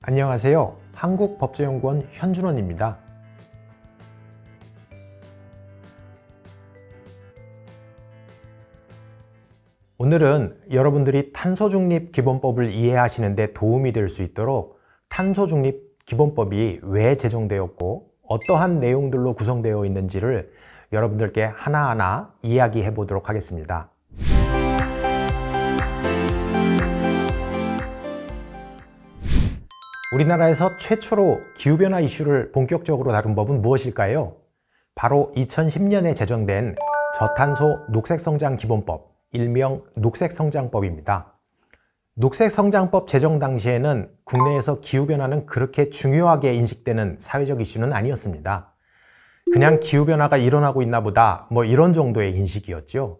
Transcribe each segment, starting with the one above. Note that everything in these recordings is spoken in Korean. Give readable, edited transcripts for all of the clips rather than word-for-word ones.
안녕하세요. 한국법제연구원 현준원입니다. 오늘은 여러분들이 탄소중립기본법을 이해하시는 데 도움이 될 수 있도록 탄소중립기본법이 왜 제정되었고 어떠한 내용들로 구성되어 있는지를 여러분들께 하나하나 이야기해 보도록 하겠습니다. 우리나라에서 최초로 기후변화 이슈를 본격적으로 다룬 법은 무엇일까요? 바로 2010년에 제정된 저탄소 녹색성장기본법, 일명 녹색성장법입니다. 녹색성장법 제정 당시에는 국내에서 기후변화는 그렇게 중요하게 인식되는 사회적 이슈는 아니었습니다. 그냥 기후변화가 일어나고 있나 보다 이런 정도의 인식이었죠.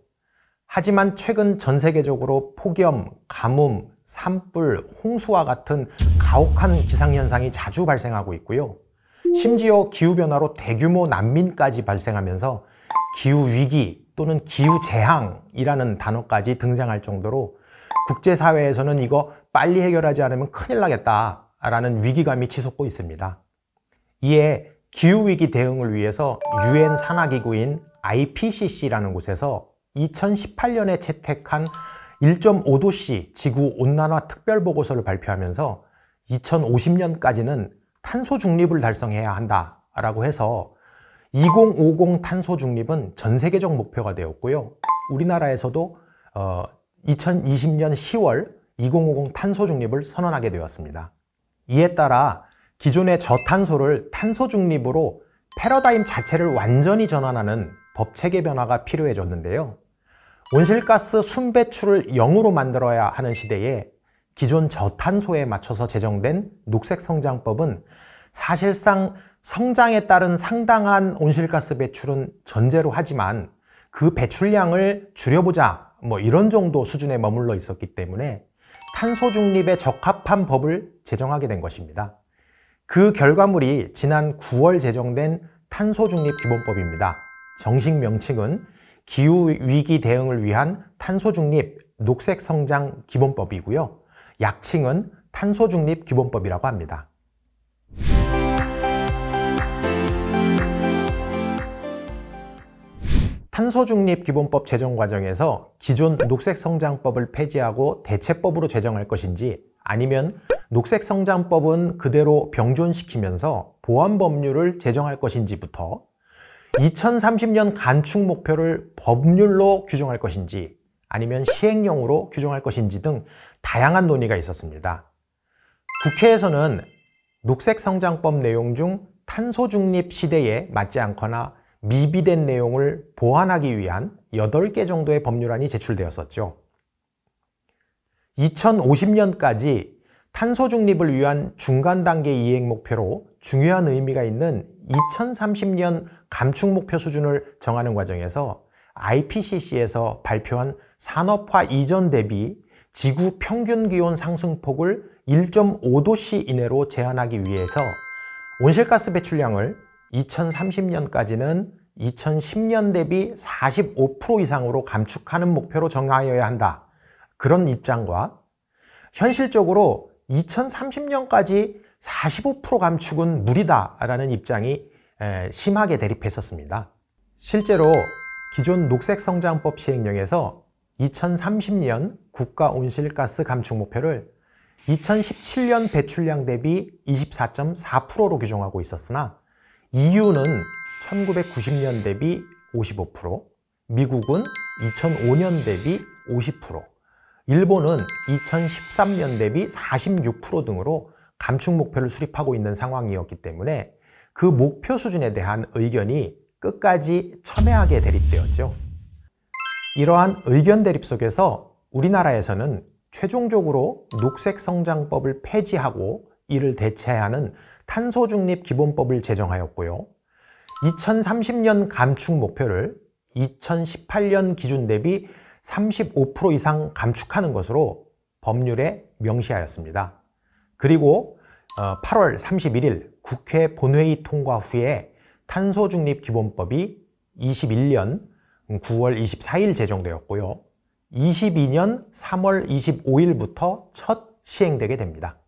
하지만 최근 전 세계적으로 폭염, 가뭄, 산불, 홍수와 같은 가혹한 기상현상이 자주 발생하고 있고요. 심지어 기후변화로 대규모 난민까지 발생하면서 기후위기 또는 기후재앙이라는 단어까지 등장할 정도로 국제사회에서는 이거 빨리 해결하지 않으면 큰일 나겠다라는 위기감이 치솟고 있습니다. 이에 기후위기 대응을 위해서 유엔 산하기구인 IPCC라는 곳에서 2018년에 채택한 1.5도씨 지구온난화 특별보고서를 발표하면서 2050년까지는 탄소 중립을 달성해야 한다라고 해서 2050 탄소 중립은 전 세계적 목표가 되었고요. 우리나라에서도 2020년 10월 2050 탄소 중립을 선언하게 되었습니다. 이에 따라 기존의 저탄소를 탄소 중립으로 패러다임 자체를 완전히 전환하는 법체계 변화가 필요해졌는데요. 온실가스 순배출을 0으로 만들어야 하는 시대에 기존 저탄소에 맞춰서 제정된 녹색성장법은 사실상 성장에 따른 상당한 온실가스 배출은 전제로 하지만 그 배출량을 줄여보자 이런 정도 수준에 머물러 있었기 때문에 탄소 중립에 적합한 법을 제정하게 된 것입니다. 그 결과물이 지난 9월 제정된 탄소중립기본법입니다. 정식 명칭은 기후위기 대응을 위한 탄소중립 녹색성장기본법이고요. 약칭은 탄소중립기본법이라고 합니다. 탄소중립기본법 제정 과정에서 기존 녹색성장법을 폐지하고 대체법으로 제정할 것인지 아니면 녹색성장법은 그대로 병존시키면서 보완법률을 제정할 것인지부터 2030년 간축 목표를 법률로 규정할 것인지 아니면 시행령으로 규정할 것인지 등 다양한 논의가 있었습니다. 국회에서는 녹색성장법 내용 중 탄소중립 시대에 맞지 않거나 미비된 내용을 보완하기 위한 8개 정도의 법률안이 제출되었었죠. 2050년까지 탄소중립을 위한 중간단계 이행 목표로 중요한 의미가 있는 2030년 감축 목표 수준을 정하는 과정에서 IPCC에서 발표한 산업화 이전 대비 지구 평균 기온 상승폭을 1.5도씨 이내로 제한하기 위해서 온실가스 배출량을 2030년까지는 2010년 대비 45% 이상으로 감축하는 목표로 정하여야 한다. 그런 입장과 현실적으로 2030년까지 45% 감축은 무리다라는 입장이 심하게 대립했었습니다. 실제로 기존 녹색성장법 시행령에서 2030년 국가 온실가스 감축 목표를 2017년 배출량 대비 24.4%로 규정하고 있었으나 EU는 1990년 대비 55%, 미국은 2005년 대비 50%, 일본은 2013년 대비 46% 등으로 감축 목표를 수립하고 있는 상황이었기 때문에 그 목표 수준에 대한 의견이 끝까지 첨예하게 대립되었죠. 이러한 의견 대립 속에서 우리나라에서는 최종적으로 녹색성장법을 폐지하고 이를 대체하는 탄소중립기본법을 제정하였고요. 2030년 감축 목표를 2018년 기준 대비 35% 이상 감축하는 것으로 법률에 명시하였습니다. 그리고 8월 31일 국회 본회의 통과 후에 탄소중립기본법이 21년 9월 24일 제정되었고요. 22년 3월 25일부터 첫 시행되게 됩니다.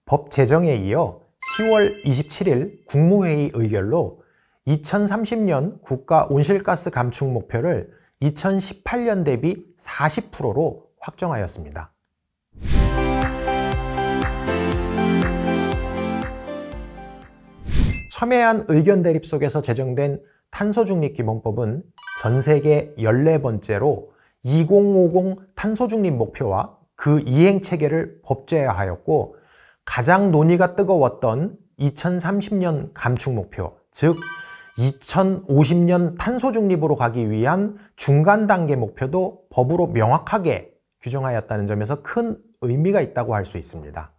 법 제정에 이어 10월 27일 국무회의 의결로 2030년 국가 온실가스 감축 목표를 2018년 대비 40%로 확정하였습니다. 첨예한 의견 대립 속에서 제정된 탄소중립기본법은 전 세계 14번째로 2050 탄소중립 목표와 그 이행체계를 법제화하였고, 가장 논의가 뜨거웠던 2030년 감축 목표, 즉 2050년 탄소중립으로 가기 위한 중간 단계 목표도 법으로 명확하게 규정하였다는 점에서 큰 의미가 있다고 할 수 있습니다.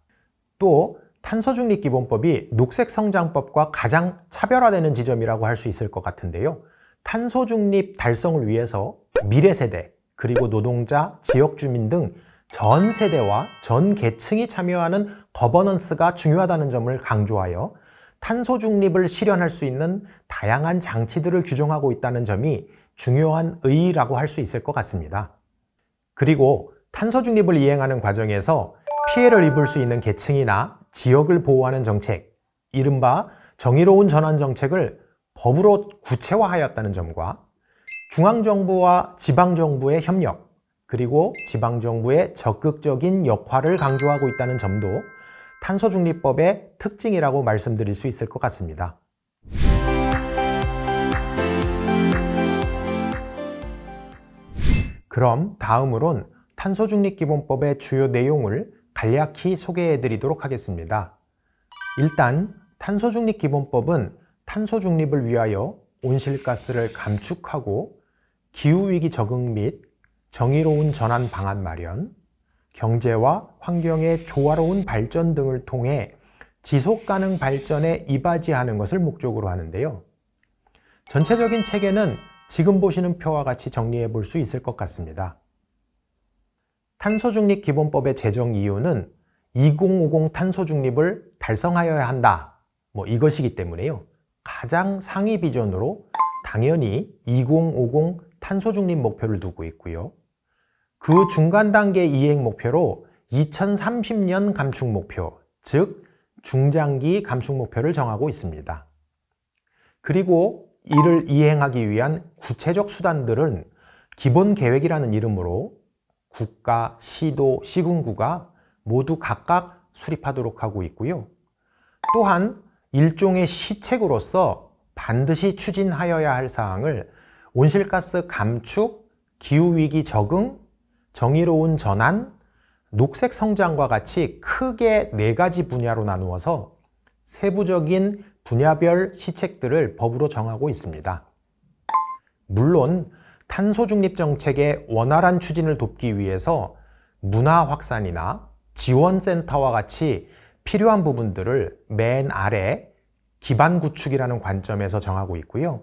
또 탄소중립기본법이 녹색성장법과 가장 차별화되는 지점이라고 할 수 있을 것 같은데요. 탄소중립 달성을 위해서 미래세대, 그리고 노동자, 지역주민 등 전 세대와 전 계층이 참여하는 거버넌스가 중요하다는 점을 강조하여 탄소중립을 실현할 수 있는 다양한 장치들을 규정하고 있다는 점이 중요한 의의라고 할 수 있을 것 같습니다. 그리고 탄소중립을 이행하는 과정에서 피해를 입을 수 있는 계층이나 지역을 보호하는 정책, 이른바 정의로운 전환 정책을 법으로 구체화하였다는 점과 중앙정부와 지방정부의 협력, 그리고 지방정부의 적극적인 역할을 강조하고 있다는 점도 탄소중립법의 특징이라고 말씀드릴 수 있을 것 같습니다. 그럼 다음으론 탄소중립기본법의 주요 내용을 간략히 소개해 드리도록 하겠습니다. 일단 탄소중립기본법은 탄소중립을 위하여 온실가스를 감축하고 기후위기 적응 및 정의로운 전환 방안 마련, 경제와 환경의 조화로운 발전 등을 통해 지속가능 발전에 이바지하는 것을 목적으로 하는데요. 전체적인 체계는 지금 보시는 표와 같이 정리해 볼 수 있을 것 같습니다. 탄소중립기본법의 제정 이유는 2050 탄소중립을 달성하여야 한다, 이것이기 때문에요. 가장 상위 비전으로 당연히 2050 탄소중립 목표를 두고 있고요. 그 중간 단계 이행 목표로 2030년 감축 목표, 즉 중장기 감축 목표를 정하고 있습니다. 그리고 이를 이행하기 위한 구체적 수단들은 기본계획이라는 이름으로 국가, 시도, 시군구가 모두 각각 수립하도록 하고 있고요. 또한 일종의 시책으로서 반드시 추진하여야 할 사항을 온실가스 감축, 기후위기 적응, 정의로운 전환, 녹색 성장과 같이 크게 4가지 분야로 나누어서 세부적인 분야별 시책들을 법으로 정하고 있습니다. 물론 탄소중립 정책의 원활한 추진을 돕기 위해서 문화 확산이나 지원센터와 같이 필요한 부분들을 맨 아래 기반 구축이라는 관점에서 정하고 있고요.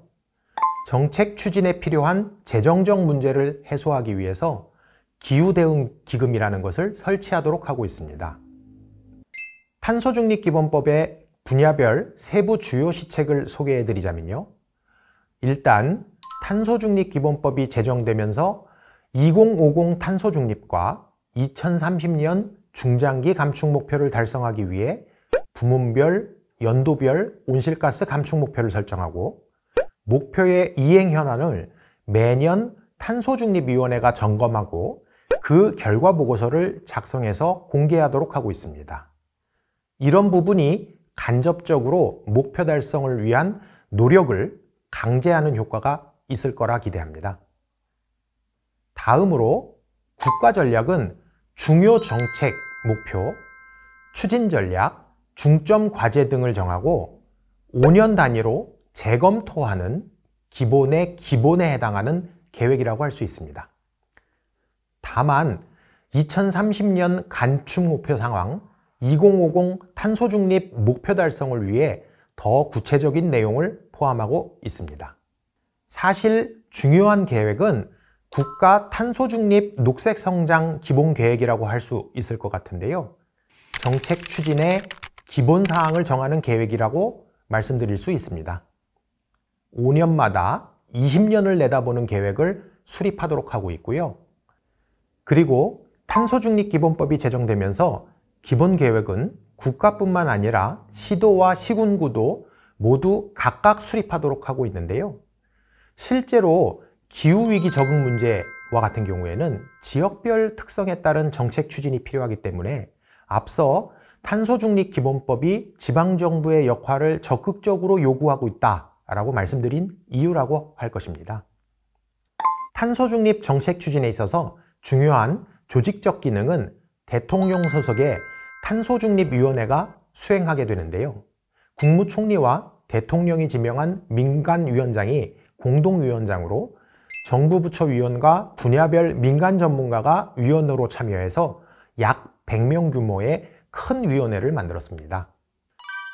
정책 추진에 필요한 재정적 문제를 해소하기 위해서 기후대응기금이라는 것을 설치하도록 하고 있습니다. 탄소중립기본법의 분야별 세부 주요 시책을 소개해 드리자면요. 일단 탄소중립기본법이 제정되면서 2050 탄소중립과 2030년 중장기 감축 목표를 달성하기 위해 부문별, 연도별 온실가스 감축 목표를 설정하고 목표의 이행 현안을 매년 탄소중립위원회가 점검하고 그 결과 보고서를 작성해서 공개하도록 하고 있습니다. 이런 부분이 간접적으로 목표 달성을 위한 노력을 강제하는 효과가 있을 거라 기대합니다. 다음으로 국가전략은 중요 정책, 목표, 추진 전략, 중점 과제 등을 정하고 5년 단위로 재검토하는 기본에 해당하는 계획이라고 할 수 있습니다. 다만 2030년 감축 목표 상황, 2050 탄소중립 목표 달성을 위해 더 구체적인 내용을 포함하고 있습니다. 사실 중요한 계획은 국가 탄소중립 녹색성장 기본계획이라고 할 수 있을 것 같은데요. 정책 추진의 기본사항을 정하는 계획이라고 말씀드릴 수 있습니다. 5년마다 20년을 내다보는 계획을 수립하도록 하고 있고요. 그리고 탄소중립기본법이 제정되면서 기본계획은 국가뿐만 아니라 시도와 시군구도 모두 각각 수립하도록 하고 있는데요. 실제로 기후위기 적응 문제와 같은 경우에는 지역별 특성에 따른 정책 추진이 필요하기 때문에 앞서 탄소중립기본법이 지방정부의 역할을 적극적으로 요구하고 있다라고 말씀드린 이유라고 할 것입니다. 탄소중립 정책 추진에 있어서 중요한 조직적 기능은 대통령 소속의 탄소중립위원회가 수행하게 되는데요. 국무총리와 대통령이 지명한 민간위원장이 공동위원장으로 정부 부처위원과 분야별 민간 전문가가 위원으로 참여해서 약 100명 규모의 큰 위원회를 만들었습니다.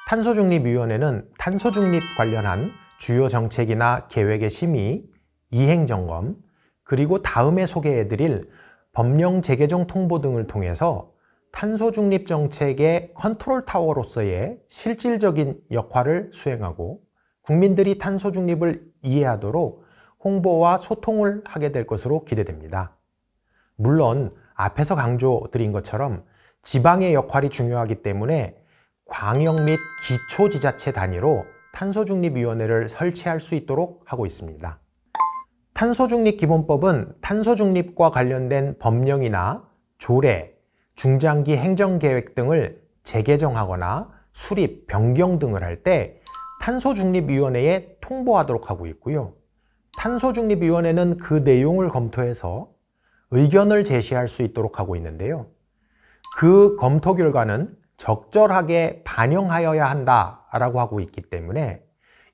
탄소중립위원회는 탄소중립 관련한 주요 정책이나 계획의 심의, 이행점검, 그리고 다음에 소개해드릴 법령 재개정 통보 등을 통해서 탄소중립 정책의 컨트롤 타워로서의 실질적인 역할을 수행하고 국민들이 탄소중립을 이해하도록 홍보와 소통을 하게 될 것으로 기대됩니다. 물론 앞에서 강조드린 것처럼 지방의 역할이 중요하기 때문에 광역 및 기초지자체 단위로 탄소중립위원회를 설치할 수 있도록 하고 있습니다. 탄소중립기본법은 탄소중립과 관련된 법령이나 조례, 중장기 행정계획 등을 재개정하거나 수립, 변경 등을 할 때 탄소중립위원회에 통보하도록 하고 있고요. 탄소중립위원회는 그 내용을 검토해서 의견을 제시할 수 있도록 하고 있는데요. 그 검토 결과는 적절하게 반영하여야 한다라고 하고 있기 때문에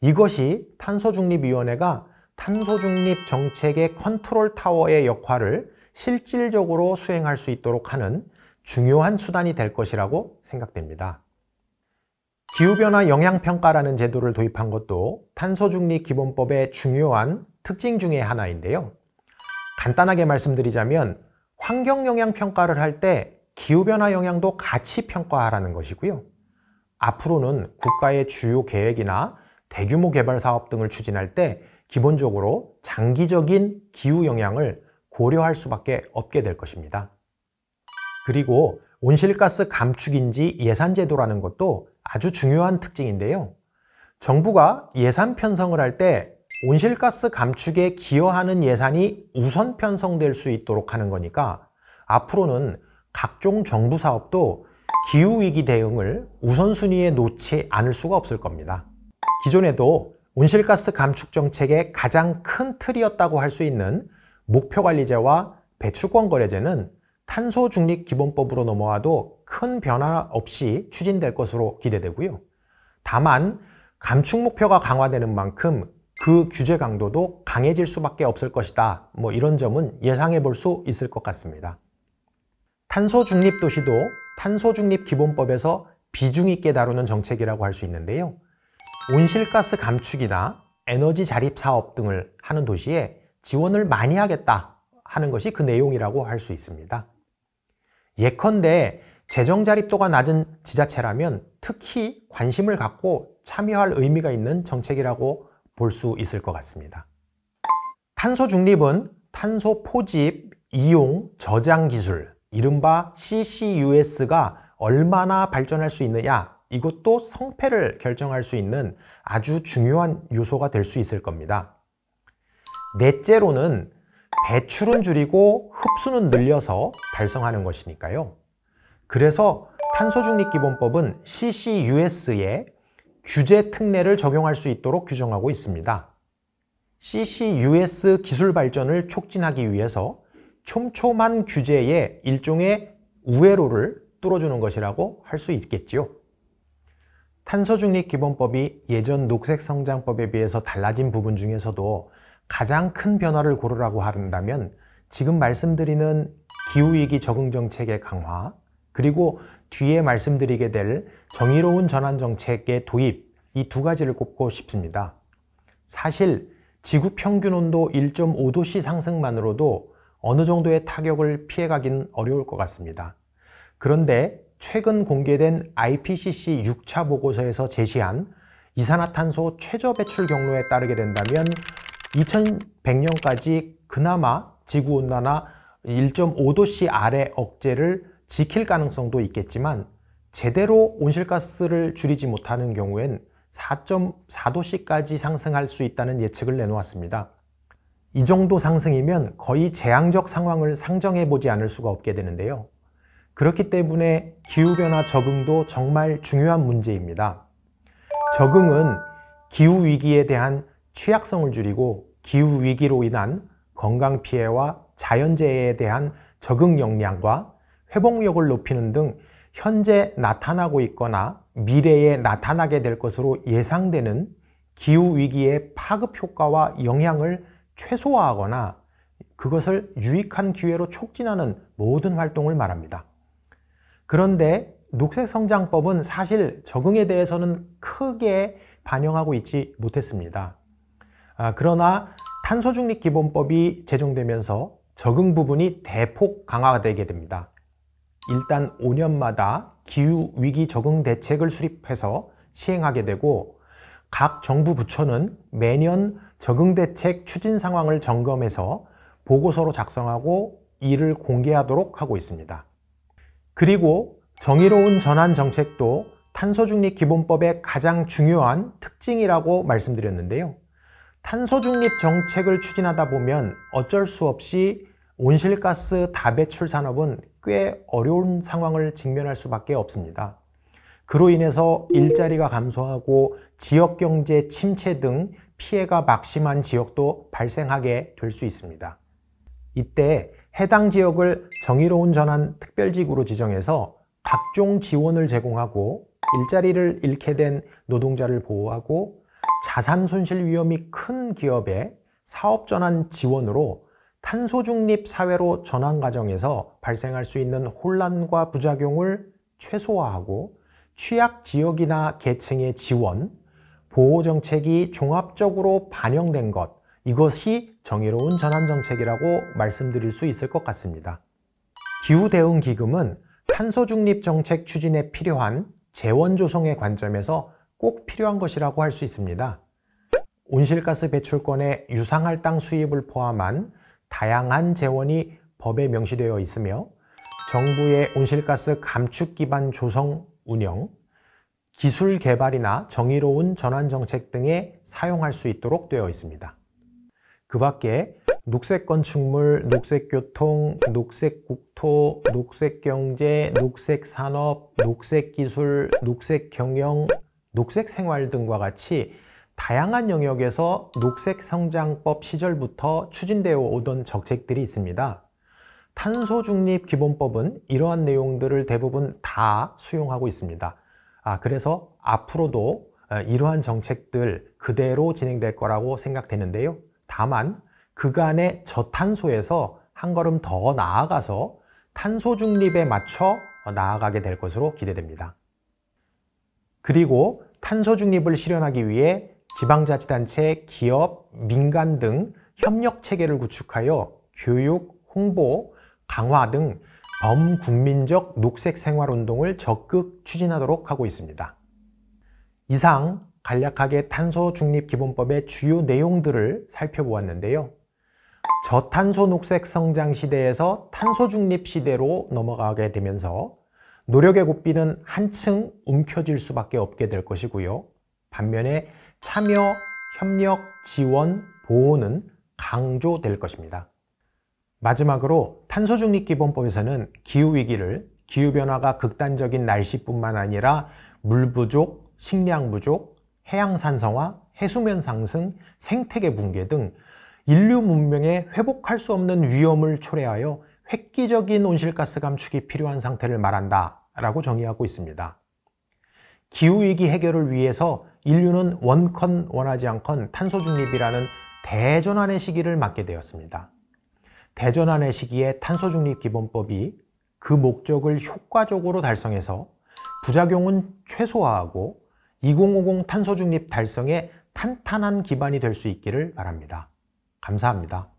이것이 탄소중립위원회가 탄소중립 정책의 컨트롤 타워의 역할을 실질적으로 수행할 수 있도록 하는 중요한 수단이 될 것이라고 생각됩니다. 기후변화 영향평가라는 제도를 도입한 것도 탄소중립기본법의 중요한 특징 중에 하나인데요. 간단하게 말씀드리자면 환경영향평가를 할 때 기후변화 영향도 같이 평가하라는 것이고요. 앞으로는 국가의 주요 계획이나 대규모 개발 사업 등을 추진할 때 기본적으로 장기적인 기후 영향을 고려할 수밖에 없게 될 것입니다. 그리고 온실가스 감축인지 예산제도라는 것도 아주 중요한 특징인데요. 정부가 예산 편성을 할 때 온실가스 감축에 기여하는 예산이 우선 편성될 수 있도록 하는 거니까 앞으로는 각종 정부 사업도 기후위기 대응을 우선순위에 놓지 않을 수가 없을 겁니다. 기존에도 온실가스 감축 정책의 가장 큰 틀이었다고 할 수 있는 목표관리제와 배출권거래제는 탄소중립기본법으로 넘어와도 큰 변화 없이 추진될 것으로 기대되고요. 다만 감축 목표가 강화되는 만큼 그 규제 강도도 강해질 수밖에 없을 것이다. 이런 점은 예상해 볼 수 있을 것 같습니다. 탄소중립도시도 탄소중립기본법에서 비중 있게 다루는 정책이라고 할 수 있는데요. 온실가스 감축이나 에너지 자립 사업 등을 하는 도시에 지원을 많이 하겠다 하는 것이 그 내용이라고 할 수 있습니다. 예컨대 재정 자립도가 낮은 지자체라면 특히 관심을 갖고 참여할 의미가 있는 정책이라고 볼 수 있을 것 같습니다. 탄소 중립은 탄소 포집, 이용, 저장 기술, 이른바 CCUS가 얼마나 발전할 수 있느냐, 이것도 성패를 결정할 수 있는 아주 중요한 요소가 될 수 있을 겁니다. 넷째로는 배출은 줄이고 흡수는 늘려서 달성하는 것이니까요. 그래서 탄소중립기본법은 CCUS에 규제 특례를 적용할 수 있도록 규정하고 있습니다. CCUS 기술 발전을 촉진하기 위해서 촘촘한 규제에 일종의 우회로를 뚫어주는 것이라고 할 수 있겠지요. 탄소중립기본법이 예전 녹색성장법에 비해서 달라진 부분 중에서도 가장 큰 변화를 고르라고 한다면 지금 말씀드리는 기후위기 적응정책의 강화, 그리고 뒤에 말씀드리게 될 정의로운 전환정책의 도입, 이 두 가지를 꼽고 싶습니다. 사실 지구 평균온도 1.5도씨 상승만으로도 어느 정도의 타격을 피해가긴 어려울 것 같습니다. 그런데 최근 공개된 IPCC 6차 보고서에서 제시한 이산화탄소 최저 배출 경로에 따르게 된다면 2100년까지 그나마 지구온난화 1.5도씨 아래 억제를 지킬 가능성도 있겠지만 제대로 온실가스를 줄이지 못하는 경우엔 4.4도씨까지 상승할 수 있다는 예측을 내놓았습니다. 이 정도 상승이면 거의 재앙적 상황을 상정해 보지 않을 수가 없게 되는데요. 그렇기 때문에 기후변화 적응도 정말 중요한 문제입니다. 적응은 기후위기에 대한 취약성을 줄이고 기후위기로 인한 건강피해와 자연재해에 대한 적응 역량과 회복력을 높이는 등 현재 나타나고 있거나 미래에 나타나게 될 것으로 예상되는 기후위기의 파급 효과와 영향을 최소화하거나 그것을 유익한 기회로 촉진하는 모든 활동을 말합니다. 그런데 녹색성장법은 사실 적응에 대해서는 크게 반영하고 있지 못했습니다. 그러나 탄소중립기본법이 제정되면서 적응 부분이 대폭 강화되게 됩니다. 일단 5년마다 기후위기 적응 대책을 수립해서 시행하게 되고 각 정부 부처는 매년 적응대책 추진 상황을 점검해서 보고서로 작성하고 이를 공개하도록 하고 있습니다. 그리고 정의로운 전환 정책도 탄소중립기본법의 가장 중요한 특징이라고 말씀드렸는데요. 탄소중립 정책을 추진하다 보면 어쩔 수 없이 온실가스 다배출 산업은 꽤 어려운 상황을 직면할 수밖에 없습니다. 그로 인해서 일자리가 감소하고 지역경제 침체 등 피해가 막심한 지역도 발생하게 될 수 있습니다. 이때 해당 지역을 정의로운 전환 특별지구로 지정해서 각종 지원을 제공하고 일자리를 잃게 된 노동자를 보호하고 자산 손실 위험이 큰 기업의 사업 전환 지원으로 탄소 중립 사회로 전환 과정에서 발생할 수 있는 혼란과 부작용을 최소화하고 취약 지역이나 계층의 지원, 보호 정책이 종합적으로 반영된 것, 이것이 정의로운 전환 정책이라고 말씀드릴 수 있을 것 같습니다. 기후대응기금은 탄소 중립 정책 추진에 필요한 재원 조성의 관점에서 꼭 필요한 것이라고 할 수 있습니다. 온실가스 배출권의 유상할당 수입을 포함한 다양한 재원이 법에 명시되어 있으며 정부의 온실가스 감축 기반 조성 운영, 기술 개발이나 정의로운 전환 정책 등에 사용할 수 있도록 되어 있습니다. 그 밖에 녹색 건축물, 녹색 교통, 녹색 국토, 녹색 경제, 녹색 산업, 녹색 기술, 녹색 경영, 녹색 생활 등과 같이 다양한 영역에서 녹색 성장법 시절부터 추진되어 오던 정책들이 있습니다. 탄소중립기본법은 이러한 내용들을 대부분 다 수용하고 있습니다. 그래서 앞으로도 이러한 정책들 그대로 진행될 거라고 생각되는데요. 다만 그간의 저탄소에서 한 걸음 더 나아가서 탄소중립에 맞춰 나아가게 될 것으로 기대됩니다. 그리고 탄소중립을 실현하기 위해 지방자치단체, 기업, 민간 등 협력체계를 구축하여 교육, 홍보, 강화 등 범국민적 녹색 생활운동을 적극 추진하도록 하고 있습니다. 이상 간략하게 탄소중립기본법의 주요 내용들을 살펴보았는데요. 저탄소 녹색 성장 시대에서 탄소중립 시대로 넘어가게 되면서 노력의 고삐는 한층 움켜질 수밖에 없게 될 것이고요. 반면에 참여, 협력, 지원, 보호는 강조될 것입니다. 마지막으로 탄소중립기본법에서는 기후위기를 기후변화가 극단적인 날씨뿐만 아니라 물 부족, 식량 부족, 해양 산성화, 해수면 상승, 생태계 붕괴 등 인류 문명에 회복할 수 없는 위험을 초래하여 획기적인 온실가스 감축이 필요한 상태를 말한다 라고 정의하고 있습니다. 기후위기 해결을 위해서 인류는 원컨 원하지 않건 탄소중립이라는 대전환의 시기를 맞게 되었습니다. 대전환의 시기에 탄소중립기본법이 그 목적을 효과적으로 달성해서 부작용은 최소화하고 2050 탄소중립 달성에 탄탄한 기반이 될 수 있기를 바랍니다. 감사합니다.